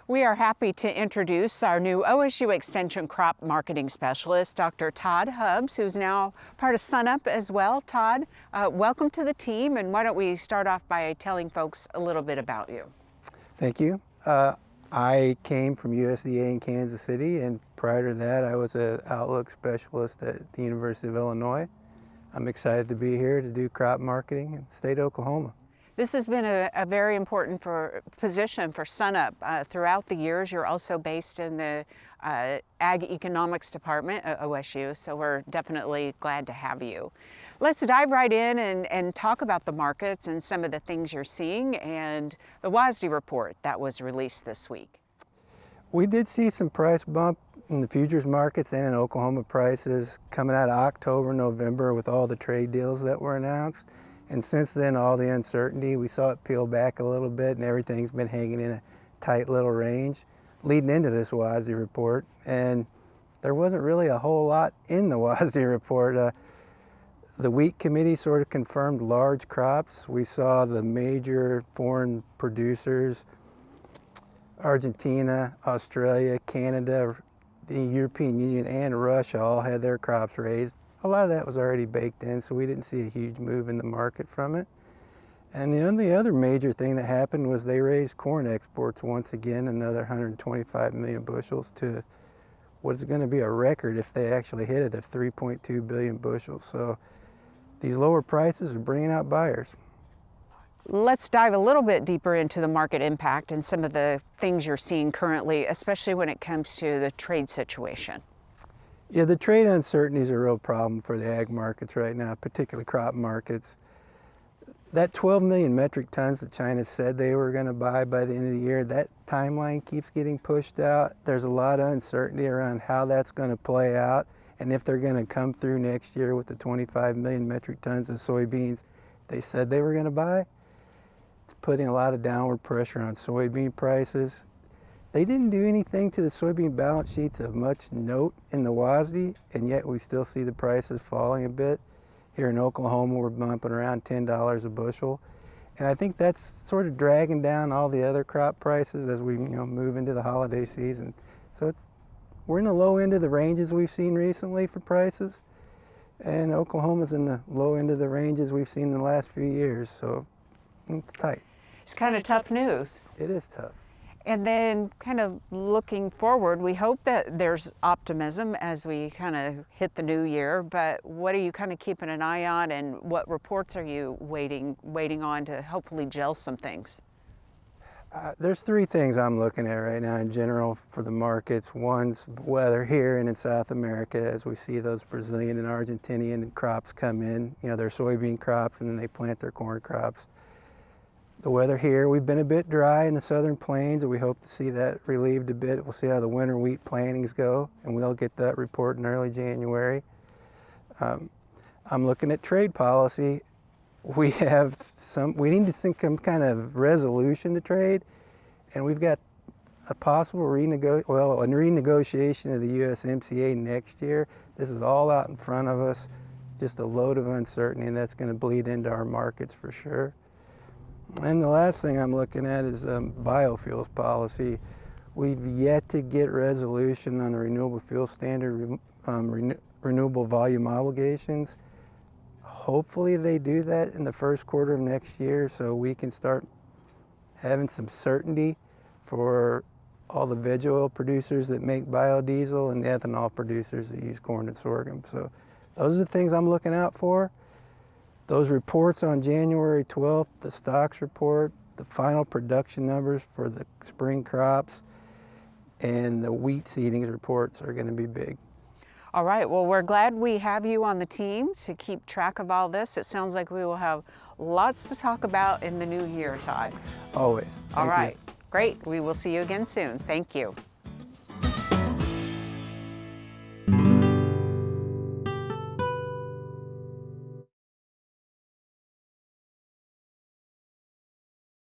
We are happy to introduce our new OSU Extension crop marketing specialist, Dr. Todd Hubbs, who's now part of SUNUP as well. Todd, welcome to the team, and why don't we start off by telling folks a little bit about you. Thank you. I came from USDA in Kansas City, and prior to that I was an outlook specialist at the University of Illinois. I'm excited to be here to do crop marketing in the state of Oklahoma. This has been a very important position for SUNUP throughout the years. You're also based in the Ag Economics Department at OSU, so we're definitely glad to have you. Let's dive right in and talk about the markets and some of the things you're seeing and the WASDE report that was released this week. We did see some price bump in the futures markets and in Oklahoma prices coming out of October, November with all the trade deals that were announced. And since then, all the uncertainty, we saw it peel back a little bit, and everything's been hanging in a tight little range leading into this WASDE report. And there wasn't really a whole lot in the WASDE report. The wheat committee sort of confirmed large crops. We saw the major foreign producers, Argentina, Australia, Canada, the European Union, and Russia all had their crops raised. A lot of that was already baked in, so we didn't see a huge move in the market from it. And the only other major thing that happened was they raised corn exports once again, another 125 million bushels to what is going to be a record if they actually hit it of 3.2 billion bushels. So these lower prices are bringing out buyers. Let's dive a little bit deeper into the market impact and some of the things you're seeing currently, especially when it comes to the trade situation. Yeah, the trade uncertainty is a real problem for the ag markets right now, particularly crop markets. That 12 million metric tons that China said they were going to buy by the end of the year, that timeline keeps getting pushed out. There's a lot of uncertainty around how that's going to play out and if they're going to come through next year with the 25 million metric tons of soybeans they said they were going to buy. It's putting a lot of downward pressure on soybean prices. They didn't do anything to the soybean balance sheets of much note in the WASDE, and yet we still see the prices falling a bit. Here in Oklahoma, we're bumping around $10 a bushel. And I think that's sort of dragging down all the other crop prices as we move into the holiday season. So we're in the low end of the ranges we've seen recently for prices, and Oklahoma's in the low end of the ranges we've seen in the last few years, so it's tight. It's kind of tough news. It is tough. And then kind of looking forward, we hope that there's optimism as we kind of hit the new year, but what are you kind of keeping an eye on, and what reports are you waiting on to hopefully gel some things? There's three things I'm looking at right now in general for the markets. One's the weather here and in South America as we see those Brazilian and Argentinian crops come in, their soybean crops, and then they plant their corn crops. The weather here, we've been a bit dry in the southern plains, and we hope to see that relieved a bit. We'll see how the winter wheat plantings go, and we'll get that report in early January. I'm looking at trade policy. We need to see some kind of resolution to trade, and we've got a possible renegotiation of the USMCA next year. This is all out in front of us, just a load of uncertainty, and that's going to bleed into our markets for sure. And the last thing I'm looking at is biofuels policy. We've yet to get resolution on the renewable fuel standard, renewable volume obligations. Hopefully they do that in the first quarter of next year so we can start having some certainty for all the veg oil producers that make biodiesel and the ethanol producers that use corn and sorghum. So those are the things I'm looking out for. Those reports on January 12th, the stocks report, the final production numbers for the spring crops, and the wheat seedings reports are going to be big. All right, well, we're glad we have you on the team to keep track of all this. It sounds like we will have lots to talk about in the new year, Todd. Always. All right, great. We will see you again soon. Thank you.